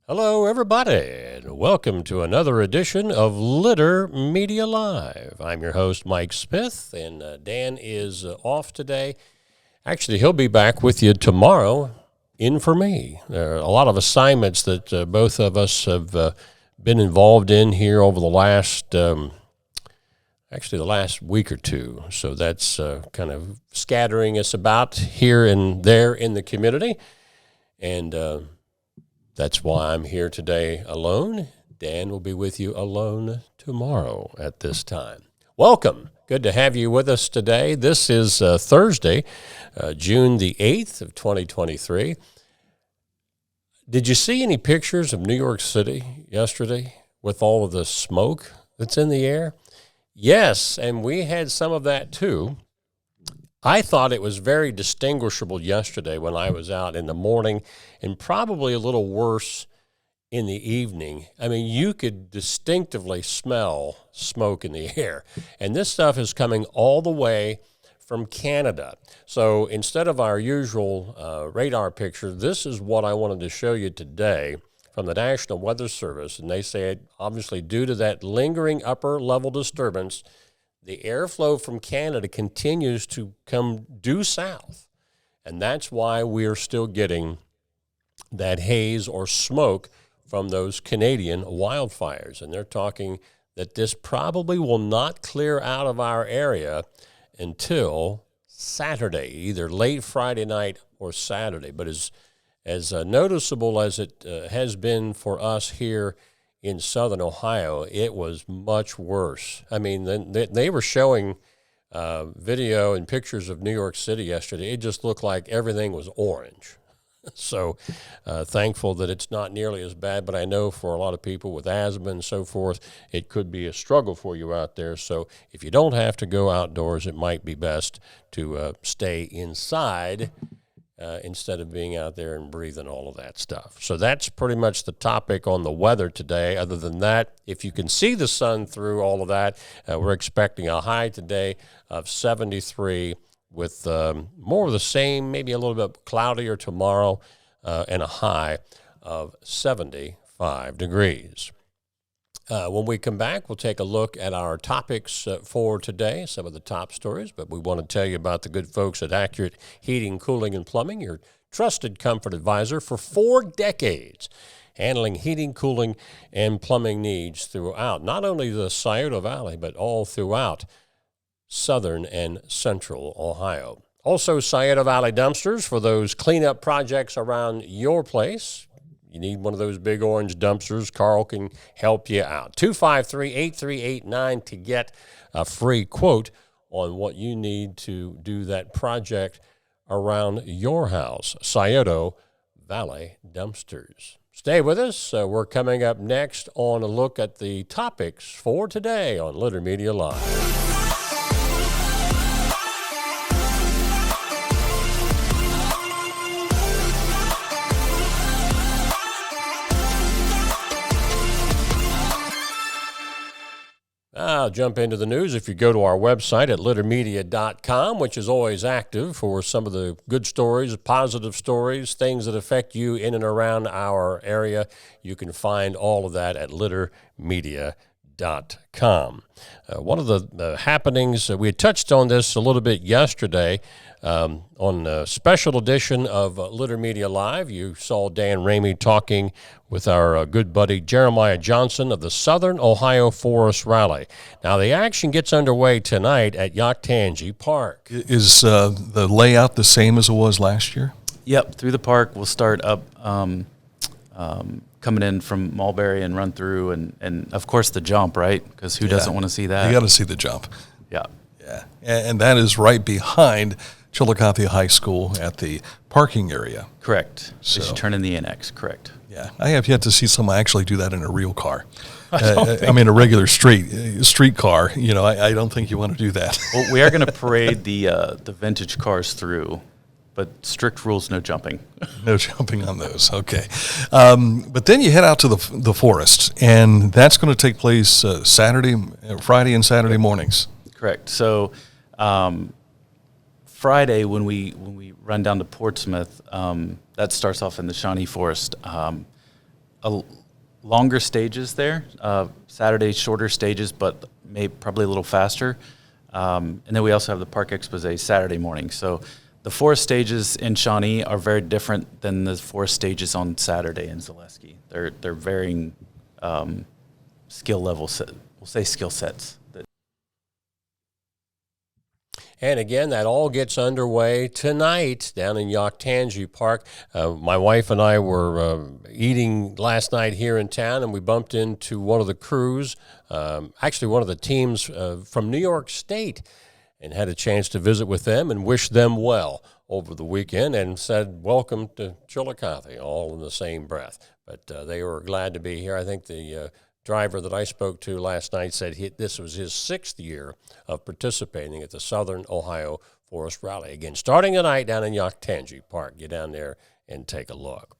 Hello, everybody, and welcome to another edition of Litter Media Live. I'm your host, Mike Smith, and Dan is off today. Actually, he'll be back with you tomorrow in for me. There are a lot of assignments that both of us have been involved in here over the last, the last week or two. So that's kind of scattering us about here and there in the community. And that's why I'm here today alone. Dan will be with you alone tomorrow at this time. Welcome. Good to have you with us today. This is Thursday, June the 8th of 2023. Did you see any pictures of New York City yesterday with all of the smoke that's in the air? Yes, and we had some of that too. I thought it was very distinguishable yesterday when I was out in the morning, and probably a little worse in the evening. I mean, you could distinctively smell smoke in the air. And this stuff is coming all the way from Canada. So instead of our usual radar picture, this is what I wanted to show you today from the National Weather Service. And they say, obviously, due to that lingering upper level disturbance, the airflow from Canada continues to come due south, and that's why we are still getting that haze or smoke from those Canadian wildfires. And they're talking that this probably will not clear out of our area until Saturday, either late Friday night or Saturday. But as noticeable as it has been for us here in southern Ohio, it was much worse. I mean, they were showing video and pictures of New York City yesterday. It just looked like everything was orange. So thankful that it's not nearly as bad, but I know for a lot of people with asthma and so forth, it could be a struggle for you out there. So if you don't have to go outdoors, it might be best to stay inside instead of being out there and breathing all of that stuff. So that's pretty much the topic on the weather today. Other than that, if you can see the sun through all of that, we're expecting a high today of 73 with more of the same, maybe a little bit cloudier tomorrow, and a high of 75 degrees. When we come back, we'll take a look at our topics for today, some of the top stories, but we want to tell you about the good folks at Accurate Heating, Cooling, and Plumbing, your trusted comfort advisor for 4 decades, handling heating, cooling, and plumbing needs throughout not only the Scioto Valley, but all throughout southern and central Ohio. Also, Scioto Valley dumpsters for those cleanup projects around your place. You need one of those big orange dumpsters, Carl can help you out. 253-8389 to get a free quote on what you need to do that project around your house. Scioto Valley Dumpsters. Stay with us. We're coming up next on a look at the topics for today on Litter Media Live. I'll jump into the news. If you go to our website at littermedia.com, which is always active for some of the good stories, positive stories, things that affect you in and around our area, you can find all of that at littermedia.com. One of the happenings, we had touched on this a little bit yesterday on a special edition of Litter Media Live. You saw Dan Ramey talking with our good buddy Jeremiah Johnson of the Southern Ohio Forest Rally. Now, the action gets underway tonight at Yoctangi Park. Is the layout the same as it was last year? Yep, through the park. We'll start up coming in from Mulberry and run through, and of course the jump, right? Because who doesn't want to see that? You got to see the jump. Yeah. Yeah, and that is right behind Chillicothe High School at the parking area. Correct. So, as you turn in the annex, correct. Yeah, I have yet to see someone actually do that in a real car. I mean, a regular street car. You know, I don't think you want to do that. Well, we are going to parade the vintage cars through, but strict rules, no jumping. No jumping on those. Okay, but then you head out to the forest, and that's going to take place Friday and Saturday mornings. Correct. So Friday when we run down to Portsmouth, that starts off in the Shawnee Forest. longer stages there. Saturday, shorter stages, but probably a little faster. And then we also have the Parc Exposé Saturday morning. So the 4 stages in Shawnee are very different than the 4 stages on Saturday in Zaleski. They're varying skill levels. We'll say skill sets. And again, that all gets underway tonight down in Yoktangee Park. My wife and I were eating last night here in town, and we bumped into one of the crews, actually one of the teams from New York State, and had a chance to visit with them and wish them well over the weekend and said, welcome to Chillicothe, all in the same breath. But they were glad to be here. I think the driver that I spoke to last night said this was his 6th year of participating at the Southern Ohio Forest Rally. Again, starting tonight down in Yoktangee Park. Get down there and take a look.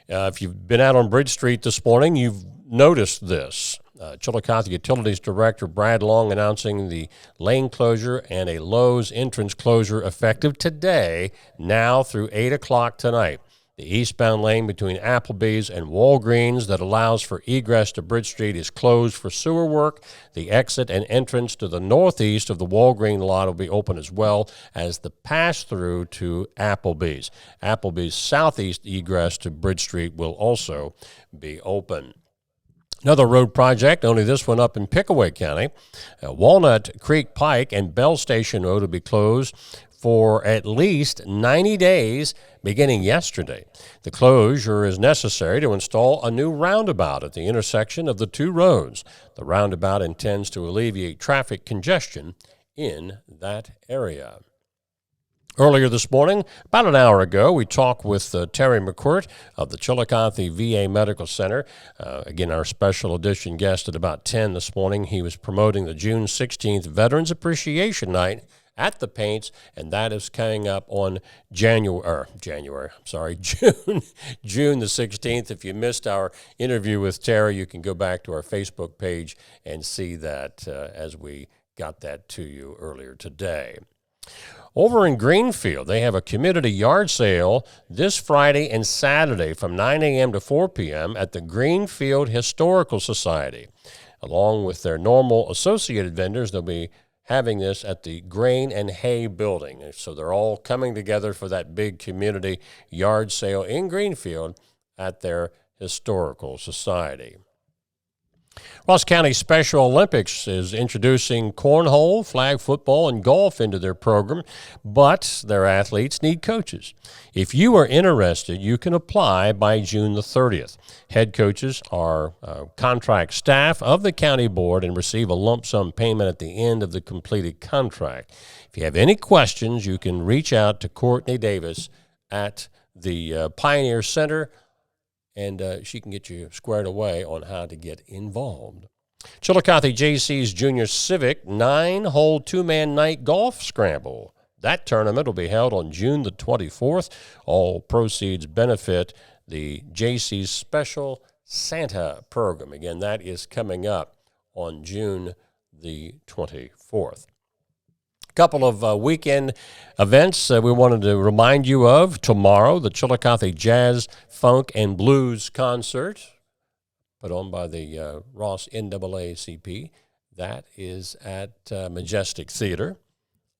If you've been out on Bridge Street this morning, you've noticed this. Chillicothe Utilities Director Brad Long announcing the lane closure and a Lowe's entrance closure effective today, now through 8 o'clock tonight. The eastbound lane between Applebee's and Walgreens that allows for egress to Bridge Street is closed for sewer work. The exit and entrance to the northeast of the Walgreens lot will be open, as well as the pass-through to Applebee's. Applebee's southeast egress to Bridge Street will also be open. Another road project, only this one up in Pickaway County. Walnut Creek Pike and Bell Station Road will be closed for at least 90 days beginning yesterday. The closure is necessary to install a new roundabout at the intersection of the 2 roads. The roundabout intends to alleviate traffic congestion in that area. Earlier this morning, about an hour ago, we talked with Terry McCourt of the Chillicothe VA Medical Center. Again, our special edition guest at about 10 this morning. He was promoting the June 16th Veterans Appreciation Night at the Paints, and that is coming up on June the 16th. If you missed our interview with Terry, you can go back to our Facebook page and see that as we got that to you earlier today. Over in Greenfield, they have a community yard sale this Friday and Saturday from 9 a.m. to 4 p.m. at the Greenfield Historical Society. Along with their normal associated vendors, they'll be having this at the Grain and Hay building. So they're all coming together for that big community yard sale in Greenfield at their historical society. Ross County Special Olympics is introducing cornhole, flag football, and golf into their program, but their athletes need coaches. If you are interested, you can apply by June the 30th. Head coaches are contract staff of the county board and receive a lump sum payment at the end of the completed contract. If you have any questions, you can reach out to Courtney Davis at the Pioneer Center, and she can get you squared away on how to get involved. Chillicothe JC's Junior Civic 9-hole 2-man night golf scramble. That tournament will be held on June the 24th. All proceeds benefit the JC's Special Santa program. Again, that is coming up on June the 24th. Couple of weekend events we wanted to remind you of. Tomorrow, the Chillicothe Jazz, Funk, and Blues concert, put on by the Ross NAACP. That is at Majestic Theater.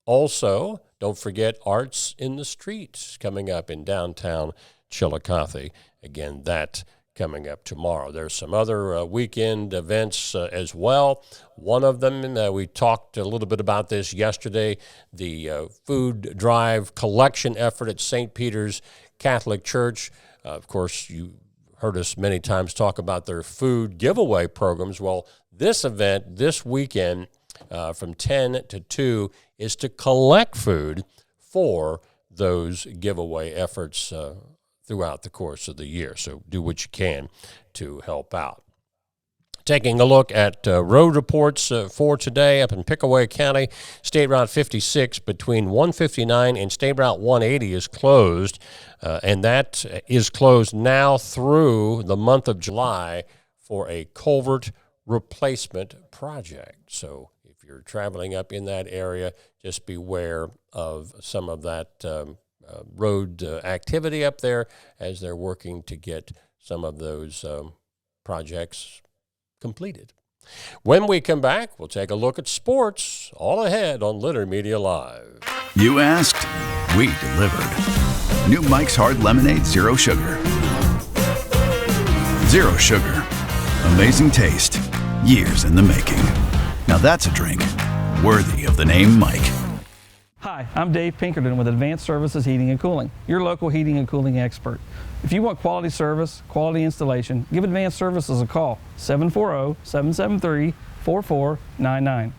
Also, don't forget Arts in the Streets coming up in downtown Chillicothe. Again, that coming up tomorrow. There's some other weekend events as well. One of them, we talked a little bit about this yesterday, the food drive collection effort at St. Peter's Catholic Church. Of course, you heard us many times talk about their food giveaway programs. Well, this event this weekend from 10 to 2 is to collect food for those giveaway efforts throughout the course of the year. So do what you can to help out. Taking a look at road reports for today up in Pickaway County, State Route 56 between 159 and State Route 180 is closed, and that is closed now through the month of July for a culvert replacement project. So if you're traveling up in that area, just beware of some of that road activity up there as they're working to get some of those projects completed. When we come back, we'll take a look at sports, all ahead on Litter Media Live. You asked, we delivered. New Mike's Hard Lemonade Zero Sugar. Zero sugar. Amazing taste. Years in the making. Now that's a drink worthy of the name Mike. Hi, I'm Dave Pinkerton with Advanced Services Heating and Cooling, your local heating and cooling expert. If you want quality service, quality installation, give Advanced Services a call, 740-773-4499.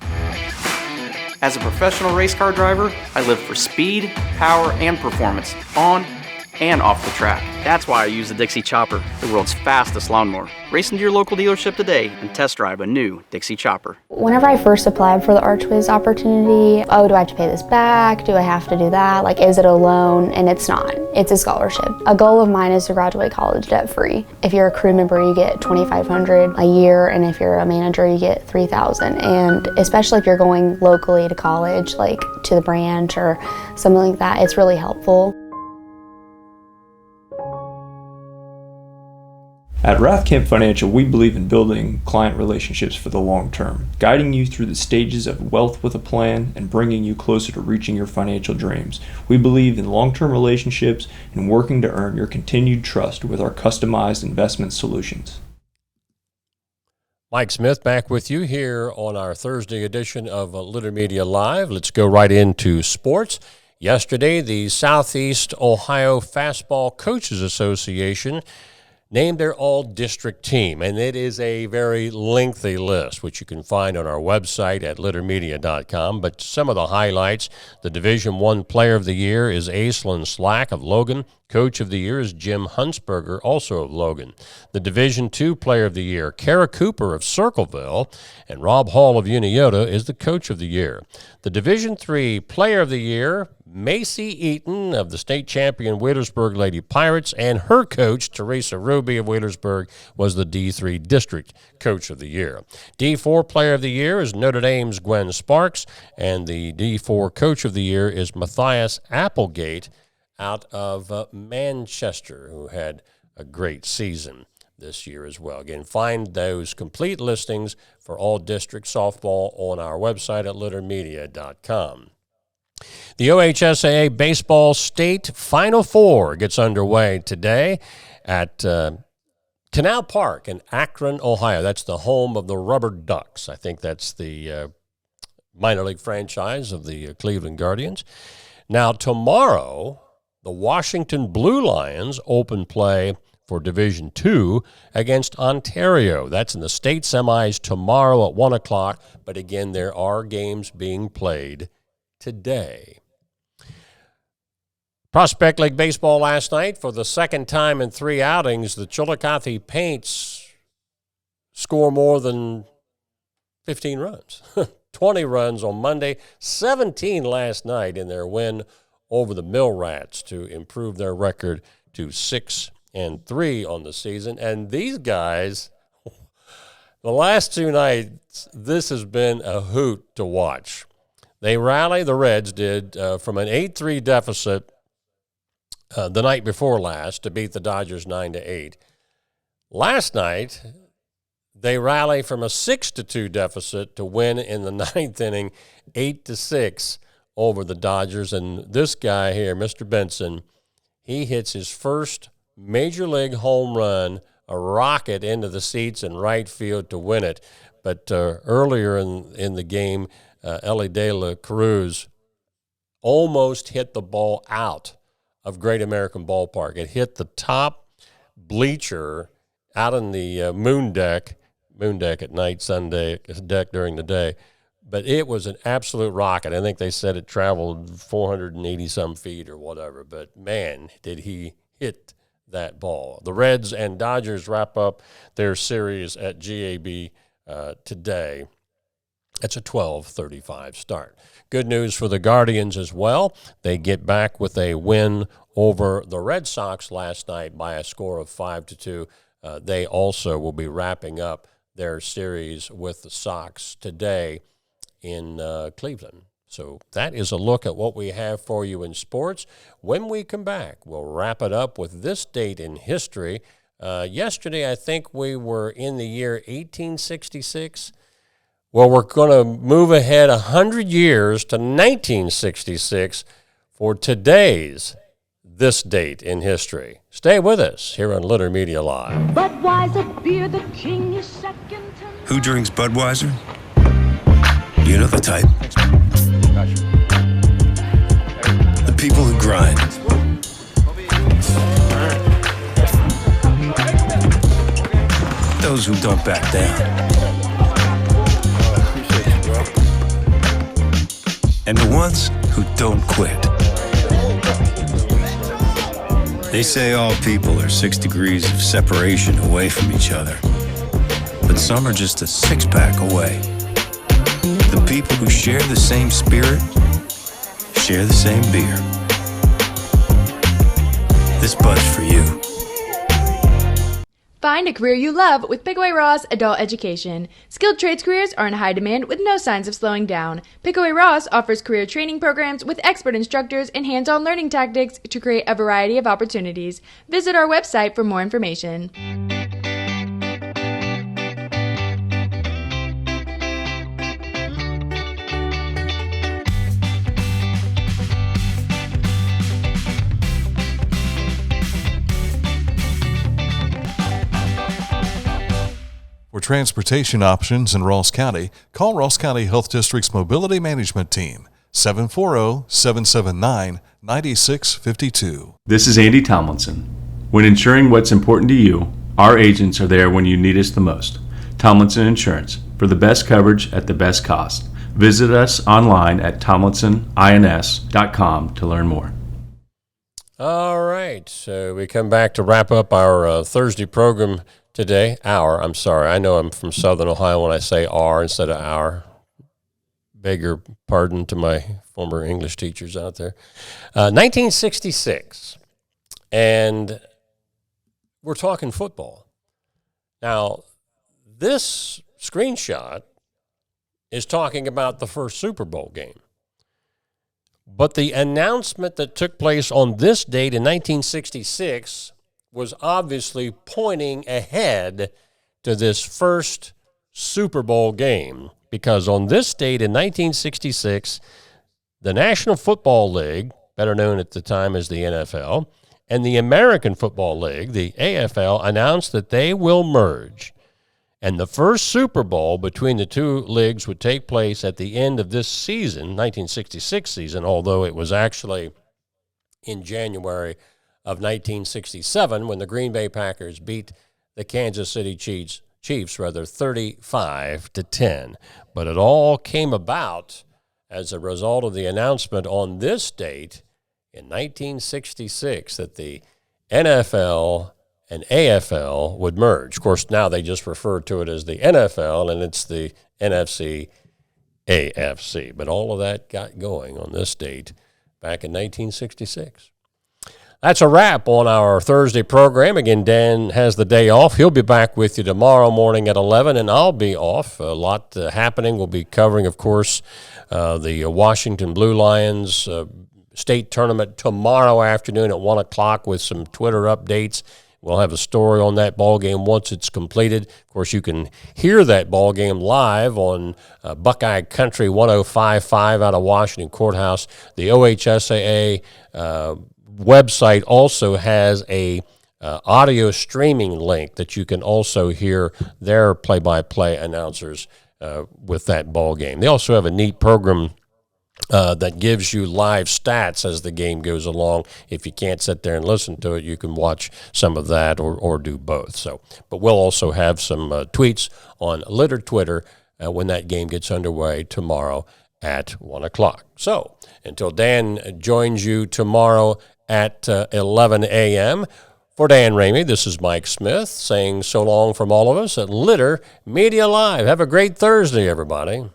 As a professional race car driver, I live for speed, power, and performance, on and off the track. That's why I use the Dixie Chopper, the world's fastest lawnmower. Race into your local dealership today and test drive a new Dixie Chopper. Whenever I first applied for the Archways opportunity, oh, do I have to pay this back? Do I have to do that? Like, is it a loan? And it's not. It's a scholarship. A goal of mine is to graduate college debt-free. If you're a crew member, you get $2,500 a year, and if you're a manager, you get $3,000. And especially if you're going locally to college, like to the branch or something like that, it's really helpful. At Rathkamp Financial, we believe in building client relationships for the long term, guiding you through the stages of wealth with a plan and bringing you closer to reaching your financial dreams. We believe in long-term relationships and working to earn your continued trust with our customized investment solutions. Mike Smith back with you here on our Thursday edition of Litter Media Live. Let's go right into sports. Yesterday, the Southeast Ohio Fastball Coaches Association named their all-district team, and it is a very lengthy list, which you can find on our website at littermedia.com. But some of the highlights: the Division I Player of the Year is Aislinn Slack of Logan. Coach of the Year is Jim Huntsberger, also of Logan. The Division II Player of the Year, Kara Cooper of Circleville, and Rob Hall of Uniota is the Coach of the Year. The Division III Player of the Year, Macy Eaton of the state champion Wheelersburg Lady Pirates, and her coach, Teresa Ruby of Wheelersburg, was the D3 District Coach of the Year. D4 Player of the Year is Notre Dame's Gwen Sparks, and the D4 Coach of the Year is Matthias Applegate out of Manchester, who had a great season this year as well. Again, find those complete listings for all district softball on our website at littermedia.com. The OHSAA Baseball State Final Four gets underway today at Canal Park in Akron, Ohio. That's the home of the Rubber Ducks. I think that's the minor league franchise of the Cleveland Guardians. Now, tomorrow, the Washington Blue Lions open play for Division II against Ontario. That's in the state semis tomorrow at 1 o'clock. But again, there are games being played today. Prospect League baseball last night. For the second time in 3 outings, the Chillicothe Paints score more than 15 runs. 20 runs on Monday, 17 last night in their win over the Mill Rats to improve their record to 6-3 on the season. And these guys, the last 2 nights, this has been a hoot to watch. They rally, the Reds did, from an 8-3 deficit the night before last to beat the Dodgers 9-8. Last night, they rally from a 6-2 deficit to win in the 9th inning 8-6 over the Dodgers. And this guy here, Mr. Benson, he hits his first major league home run, a rocket into the seats in right field to win it. But earlier in the game, Ellie De La Cruz almost hit the ball out of Great American Ballpark. It hit the top bleacher out in the moon deck at night, Sunday, deck during the day. But it was an absolute rocket. I think they said it traveled 480-some feet or whatever. But, man, did he hit that ball. The Reds and Dodgers wrap up their series at GAB today. It's a 12:35 start. Good news for the Guardians as well. They get back with a win over the Red Sox last night by a score of 5-2. They also will be wrapping up their series with the Sox today in Cleveland. So that is a look at what we have for you in sports. When we come back, we'll wrap it up with this date in history. Yesterday, I think we were in the year 1866. Well, we're going to move ahead 100 years to 1966 for today's This Date in History. Stay with us here on Litter Media Live. Budweiser beer, the king is second to none. Who drinks Budweiser? You know the type. The people who grind. Those who don't back down. And the ones who don't quit. They say all people are 6 degrees of separation away from each other. But some are just a six-pack away. The people who share the same spirit, share the same beer. This Bud's for you. Find a career you love with Pickaway Ross Adult Education. Skilled trades careers are in high demand with no signs of slowing down. Pickaway Ross offers career training programs with expert instructors and hands-on learning tactics to create a variety of opportunities. Visit our website for more information. For transportation options in Ross County, call Ross County Health District's Mobility Management Team, 740-779-9652. This is Andy Tomlinson. When ensuring what's important to you, our agents are there when you need us the most. Tomlinson Insurance, for the best coverage at the best cost. Visit us online at tomlinsonins.com to learn more. All right, so we come back to wrap up our Thursday program today. I know I'm from Southern Ohio when I say our instead of our. Beg your pardon to my former English teachers out there. 1966, and we're talking football. Now, this screenshot is talking about the first Super Bowl game. But the announcement that took place on this date in 1966 was obviously pointing ahead to this first Super Bowl game, because on this date in 1966, the National Football League, better known at the time as the NFL, and the American Football League, the AFL, announced that they will merge. And the first Super Bowl between the two leagues would take place at the end of this season, 1966 season, although it was actually in January of 1967 when the Green Bay Packers beat the Kansas City Chiefs 35-10. But it all came about as a result of the announcement on this date in 1966 that the NFL and AFL would merge. Of course, now they just refer to it as the NFL, and it's the NFC AFC. But all of that got going on this date back in 1966. That's a wrap on our Thursday program. Again, Dan has the day off. He'll be back with you tomorrow morning at 11, and I'll be off. A lot happening. We'll be covering, of course, the Washington Blue Lions state tournament tomorrow afternoon at 1 o'clock with some Twitter updates. We'll have a story on that ball game once it's completed. Of course, you can hear that ball game live on Buckeye Country 105.5 out of Washington Courthouse. The OHSAA website also has a audio streaming link that you can also hear their play-by-play announcers with that ball game. They also have a neat program that gives you live stats as the game goes along. If you can't sit there and listen to it, you can watch some of that or do both. So, but we'll also have some tweets on Litter Twitter when that game gets underway tomorrow at 1 o'clock. So until Dan joins you tomorrow at 11 a.m., for Dan Ramey, this is Mike Smith saying so long from all of us at Litter Media Live. Have a great Thursday, everybody.